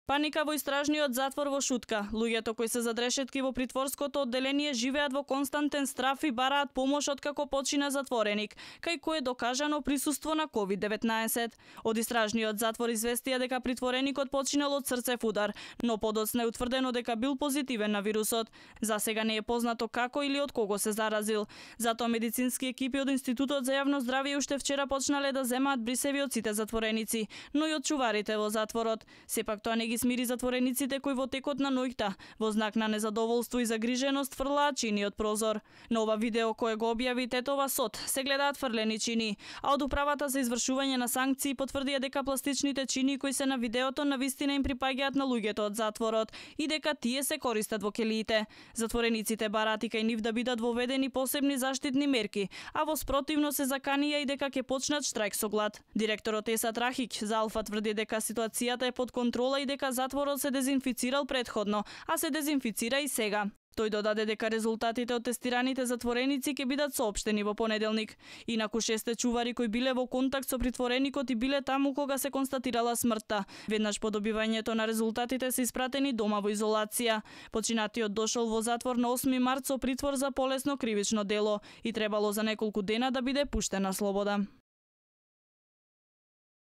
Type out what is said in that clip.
Паника во истражниот затвор во Шутка. Луѓето кои се зад решетки во притворското одделение живеат во константен страф и бараат помош откако почина затвореник, кај кој е докажано присуство на COVID-19. Од истражниот затвор известија дека притвореникот починал од срцев удар, но подоцна е утврдено дека бил позитивен на вирусот. За сега не е познато како или од кого се заразил. Затоа медицински екипи од Институтот за јавно здравје уште вчера почнале да земаат брисеви од сите затвореници, но и од чуварите во затворот. Сепак тоа не ги смири затворениците кои во текот на ноќта, во знак на незадоволство и загриженост, фрлаат чини од прозор. На ова видео кое го објави Тетова СОД се гледаат фрлени чини, а од управата за извршување на санкции потврдија дека пластичните чини кои се на видеото навистина им припаѓаат на луѓето од затворот и дека тие се користат во келиите. Затворениците бараат и кај нив да бидат воведени посебни заштитни мерки, а во спротивно се заканија и дека ќе почнат штрајк со глад. Директорот Есат Рахиќ за Алфа тврди дека ситуацијата е под контрола и дека затворот се дезинфицирал предходно, а се дезинфицира и сега. Тој додаде дека резултатите од тестираните затвореници ќе бидат соопштени во понеделник. Инаку 6 чувари кои биле во контакт со притвореникот и биле таму кога се констатирала смртта, веднаш по добивањето на резултатите се испратени дома во изолација. Починатиот дошол во затвор на 8 март со притвор за полесно кривично дело и требало за неколку дена да биде пуштен на слобода.